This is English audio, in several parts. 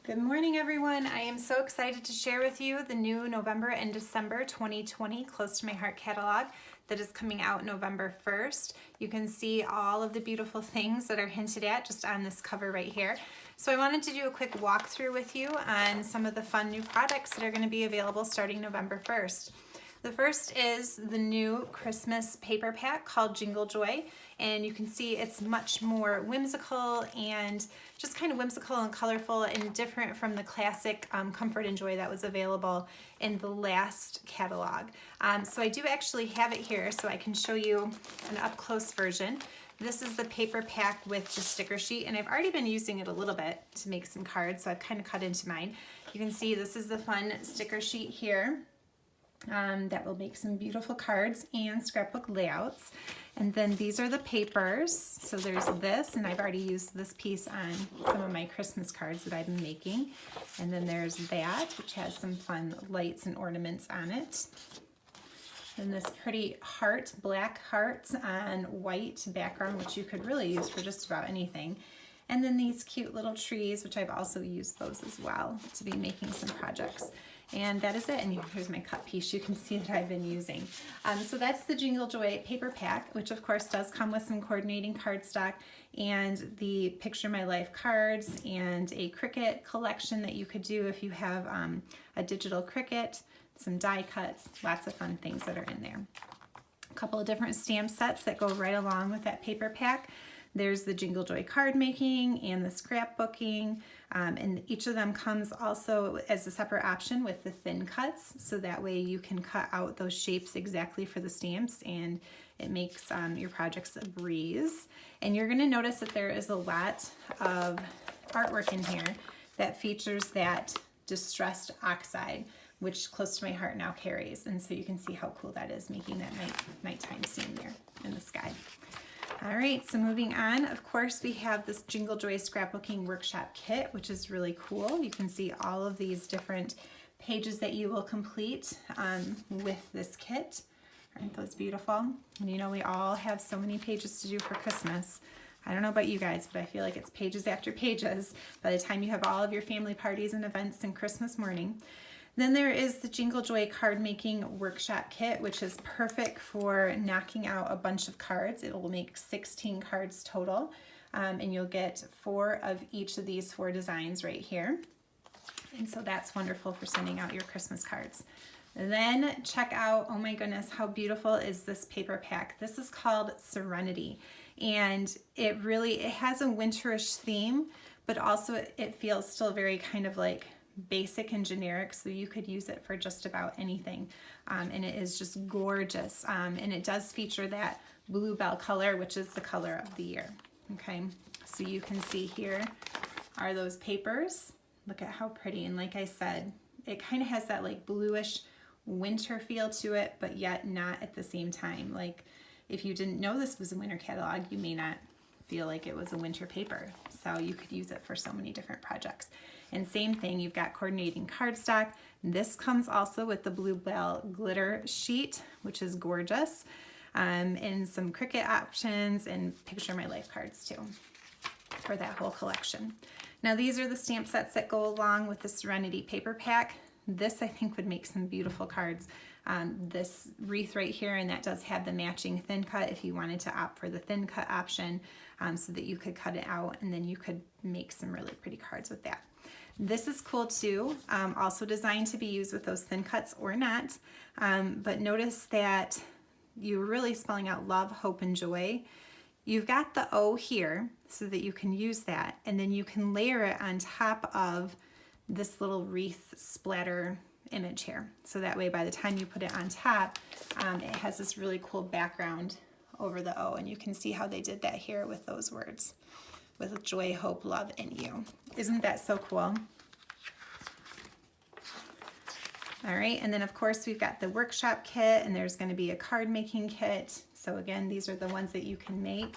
Good morning, everyone. I am so excited to share with you the new November and December 2020 Close to My Heart catalog that is coming out November 1st. You can see all of the beautiful things that are hinted at just on this cover right here. So I wanted to do a quick walkthrough with you on some of the fun new products that are going to be available starting November 1st. The first is the new Christmas paper pack called Jingle Joy, and you can see it's much more whimsical and just kind of whimsical and colorful and different from the classic Comfort and Joy that was available in the last catalog. So I do actually have it here so I can show you an up-close version. This is the paper pack with the sticker sheet, and I've already been using it a little bit to make some cards, so I've kind of cut into mine. You can see this is the fun sticker sheet here. That will make some beautiful cards and scrapbook layouts. And then these are the papers. So there's this, and I've already used this piece on some of my Christmas cards that I've been making. And then there's that, which has some fun lights and ornaments on it. And this pretty heart, black hearts on white background, which you could really use for just about anything. And then these cute little trees, which I've also used those as well to be making some projects. And that is it, and here's my cut piece you can see that I've been using. So that's the Jingle Joy paper pack, which of course does come with some coordinating cardstock and the Picture My Life cards and a Cricut collection that you could do if you have a digital Cricut, some die cuts, lots of fun things that are in there. A couple of different stamp sets that go right along with that paper pack. There's the Jingle Joy card making and the scrapbooking, and each of them comes also as a separate option with the thin cuts, so that way you can cut out those shapes exactly for the stamps and it makes your projects a breeze. And you're going to notice that there is a lot of artwork in here that features that distressed oxide, which Close to My Heart now carries, and so you can see how cool that is, making that nighttime scene there in the sky. All right, so moving on, of course, we have this Jingle Joy Scrapbooking Workshop Kit, which is really cool. You can see all of these different pages that you will complete with this kit. Aren't those beautiful? And you know, we all have so many pages to do for Christmas. I don't know about you guys, but I feel like it's pages after pages by the time you have all of your family parties and events and Christmas morning. Then there is the Jingle Joy Card Making Workshop Kit, which is perfect for knocking out a bunch of cards. It will make 16 cards total, and you'll get 4 of each of these 4 designs right here. And so that's wonderful for sending out your Christmas cards. Then check out, oh my goodness, how beautiful is this paper pack. This is called Serenity, and it has a winterish theme, but also it feels still very kind of like basic and generic, so you could use it for just about anything, and it is just gorgeous, and it does feature that bluebell color, which is the color of the year. Okay, so you can see here are those papers. Look at how pretty, and like I said, it kind of has that like bluish winter feel to it, but yet not at the same time. Like if you didn't know this was a winter catalog, you may not feel like it was a winter paper, so you could use it for so many different projects. And same thing, you've got coordinating cardstock. This comes also with the Bluebell glitter sheet, which is gorgeous, and some Cricut options and Picture My Life cards too for that whole collection. Now these are the stamp sets that go along with the Serenity paper pack. This I think would make some beautiful cards. This wreath right here, and that does have the matching thin cut if you wanted to opt for the thin cut option, so that you could cut it out and then you could make some really pretty cards with that. This is cool too, also designed to be used with those thin cuts or not, but notice that you're really spelling out love, hope, and joy. You've got the O here so that you can use that, and then you can layer it on top of this little wreath splatter image here. So that way by the time you put it on top, it has this really cool background over the O, and you can see how they did that here with those words, with joy, hope, love, and you. Isn't that so cool? All right, and then of course we've got the workshop kit, and there's going to be a card making kit. So again, these are the ones that you can make.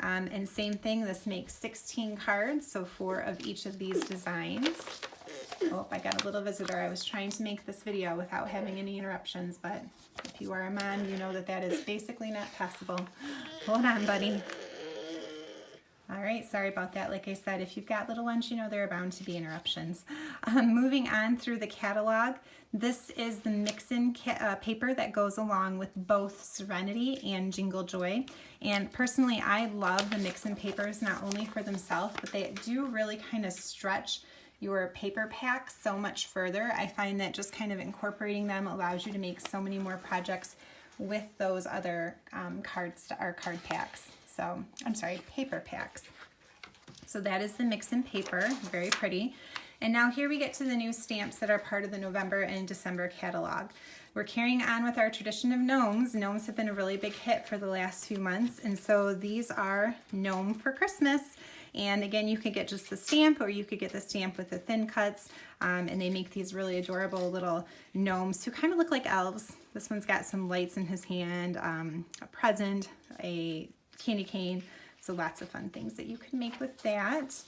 And same thing, this makes 16 cards, so 4 of each of these designs. Oh, I got a little visitor. I was trying to make this video without having any interruptions, but if you are a mom, you know that that is basically not possible. Hold on, buddy. All right, sorry about that. Like I said, if you've got little ones, you know there are bound to be interruptions. Moving on through the catalog, this is the mix-in paper that goes along with both Serenity and Jingle Joy. And personally, I love the mix-in papers, not only for themselves, but they do really kind of stretch your paper packs so much further. I find that just kind of incorporating them allows you to make so many more projects with those other card packs. So, I'm sorry, paper packs. So that is the mix-in paper, very pretty. And now here we get to the new stamps that are part of the November and December catalog. We're carrying on with our tradition of gnomes. Gnomes have been a really big hit for the last few months, and so these are Gnome for Christmas. And again, you could get just the stamp, or you could get the stamp with the thin cuts, and they make these really adorable little gnomes who kind of look like elves. This one's got some lights in his hand, a present, a candy cane, so lots of fun things that you can make with that.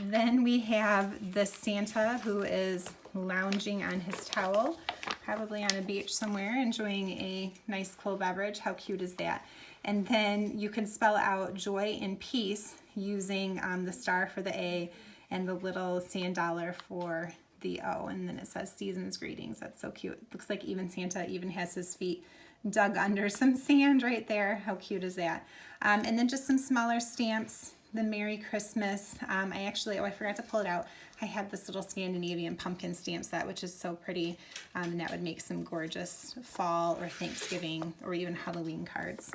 Then we have the Santa who is lounging on his towel, probably on a beach somewhere, enjoying a nice cold beverage. How cute is that? And then you can spell out joy and peace using the star for the A and the little sand dollar for the O, and then it says season's greetings. That's so cute. Looks like even Santa even has his feet dug under some sand right there. How cute is that? And then just some smaller stamps, the Merry Christmas. I forgot to pull it out. I have this little Scandinavian pumpkin stamp set, which is so pretty, and that would make some gorgeous fall or Thanksgiving or even Halloween cards.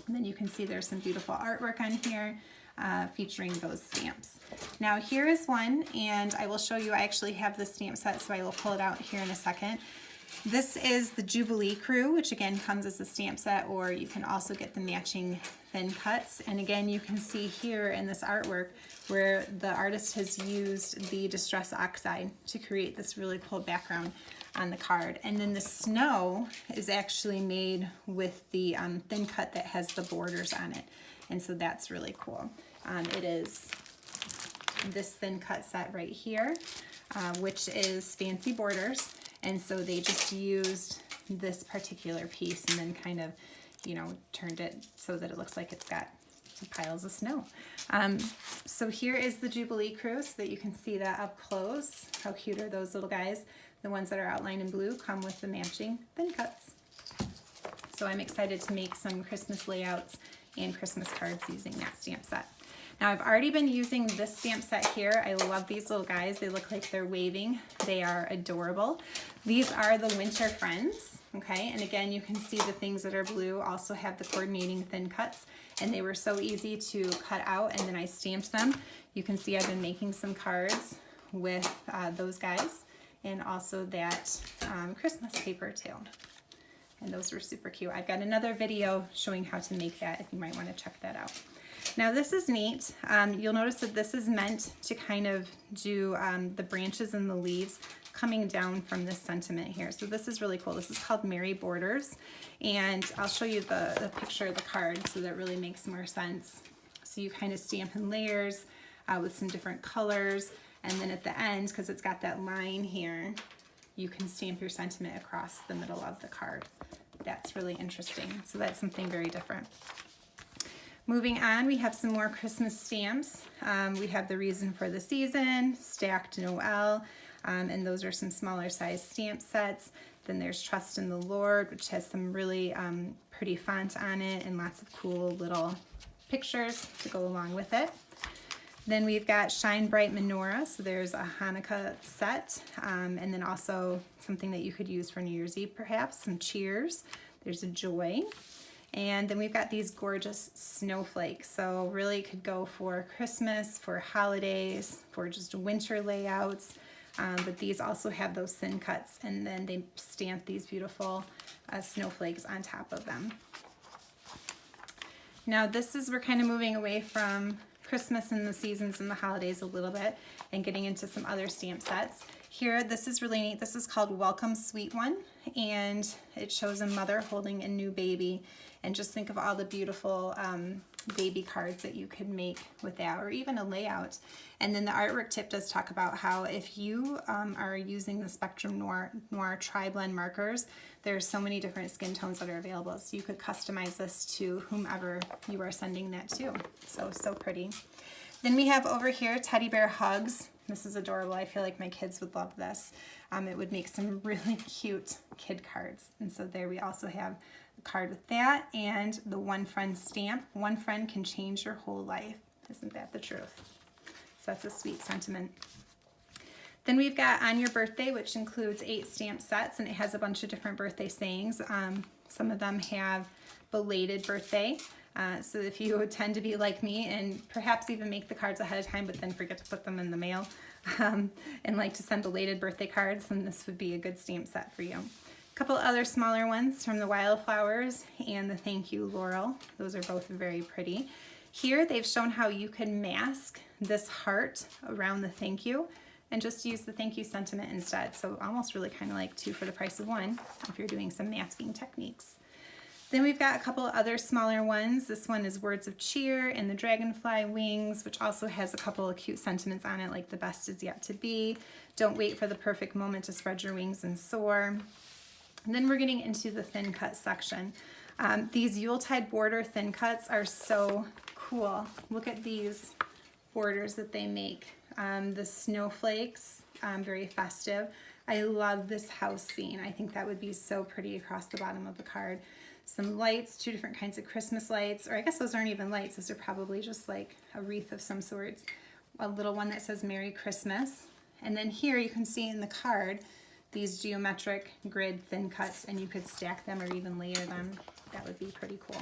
And then you can see there's some beautiful artwork on here featuring those stamps. Now here is one, and I will show you, I actually have the stamp set, so I will pull it out here in a second. This is the Jubilee Crew, which again comes as a stamp set, or you can also get the matching thin cuts. And again, you can see here in this artwork where the artist has used the Distress Oxide to create this really cool background on the card. And then the snow is actually made with the thin cut that has the borders on it. And so that's really cool. It is this thin cut set right here, which is Fancy Borders. And so they just used this particular piece and then kind of, you know, turned it so that it looks like it's got piles of snow. So here is the Jubilee Crew so that you can see that up close. How cute are those little guys? The ones that are outlined in blue come with the matching thin cuts. So I'm excited to make some Christmas layouts and Christmas cards using that stamp set. Now I've already been using this stamp set here. I love these little guys. They look like they're waving. They are adorable. These are the Winter Friends, okay? And again, you can see the things that are blue also have the coordinating thin cuts, and they were so easy to cut out, and then I stamped them. You can see I've been making some cards with those guys, and also that Christmas paper too. And those were super cute. I've got another video showing how to make that if you might want to check that out. Now this is neat. You'll notice that this is meant to kind of do the branches and the leaves coming down from this sentiment here. So this is really cool. This is called Merry Borders. And I'll show you the picture of the card so that really makes more sense. So you kind of stamp in layers with some different colors. And then at the end, because it's got that line here, you can stamp your sentiment across the middle of the card. That's really interesting. So that's something very different. Moving on, we have some more Christmas stamps. We have the Reason for the Season, Stacked Noel, and those are some smaller size stamp sets. Then there's Trust in the Lord, which has some really pretty font on it and lots of cool little pictures to go along with it. Then we've got Shine Bright Menorah, so there's a Hanukkah set, and then also something that you could use for New Year's Eve perhaps, some cheers. There's a Joy. And then we've got these gorgeous snowflakes. So really could go for Christmas, for holidays, for just winter layouts. But these also have those thin cuts, and then they stamp these beautiful snowflakes on top of them. Now we're kind of moving away from Christmas and the seasons and the holidays a little bit and getting into some other stamp sets. Here, this is really neat. This is called Welcome Sweet One, and it shows a mother holding a new baby. And just think of all the beautiful baby cards that you could make with that, or even a layout. And then the artwork tip does talk about how if you are using the Spectrum Noir Tri-Blend markers, there's so many different skin tones that are available. So you could customize this to whomever you are sending that to. So pretty. Then we have over here teddy bear hugs. This is adorable. I feel like my kids would love this. It would make some really cute kid cards. And so there we also have a card with that and the one friend stamp. One friend can change your whole life. Isn't that the truth? So that's a sweet sentiment. Then we've got On Your Birthday, which includes 8 stamp sets, and it has a bunch of different birthday sayings. Some of them have belated birthday. So if you tend to be like me and perhaps even make the cards ahead of time but then forget to put them in the mail and like to send belated birthday cards, then this would be a good stamp set for you. A couple other smaller ones from the Wildflowers and the Thank You Laurel. Those are both very pretty. Here they've shown how you can mask this heart around the thank you and just use the thank you sentiment instead. So almost really kind of like 2 for the price of 1 if you're doing some masking techniques. Then we've got a couple other smaller ones. This one is Words of Cheer and the Dragonfly Wings, which also has a couple of cute sentiments on it, like the best is yet to be, don't wait for the perfect moment to spread your wings and soar. And then we're getting into the thin cut section. These Yuletide border thin cuts are so cool. Look at these borders that they make. The snowflakes, very festive. I love this house scene. I think that would be so pretty across the bottom of the card. Some lights, 2 different kinds of Christmas lights, or I guess those aren't even lights. Those are probably just like a wreath of some sort. A little one that says Merry Christmas. And then here you can see in the card these geometric grid thin cuts, and you could stack them or even layer them. That would be pretty cool.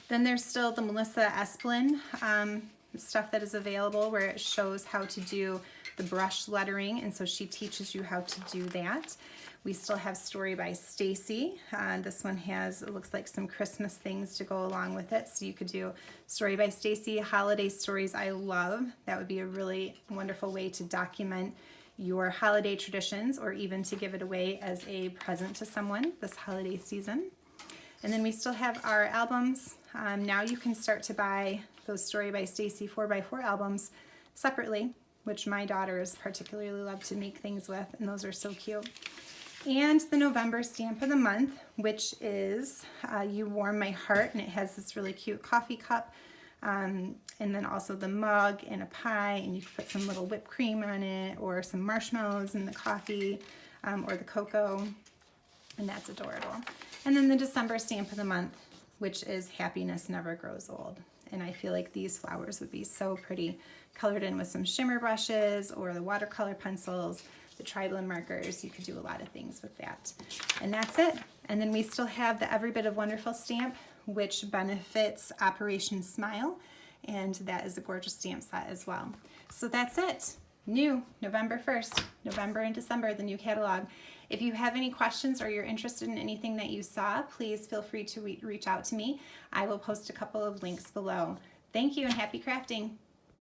Then there's still the Melissa Esplin stuff that is available where it shows how to do the brush lettering, and so she teaches you how to do that. We still have Story by Stacy. This one has, it looks like some Christmas things to go along with it. So you could do Story by Stacy, holiday stories I love. That would be a really wonderful way to document your holiday traditions or even to give it away as a present to someone this holiday season. And then we still have our albums. Now you can start to buy those Story by Stacy 4x4 albums separately, which my daughters particularly love to make things with, and those are so cute. And the November stamp of the month, which is You Warm My Heart, and it has this really cute coffee cup, and then also the mug and a pie, and you can put some little whipped cream on it or some marshmallows in the coffee or the cocoa, and that's adorable. And then the December stamp of the month, which is Happiness Never Grows Old. And I feel like these flowers would be so pretty colored in with some shimmer brushes or the watercolor pencils, the tri-blend markers. You could do a lot of things with that. And that's it. And then we still have the Every Bit of Wonderful stamp, which benefits Operation Smile, and that is a gorgeous stamp set as well. So that's it. New November 1st, November and December, the new catalog. If you have any questions or you're interested in anything that you saw, please feel free to reach out to me. I will post a couple of links below. Thank you and happy crafting.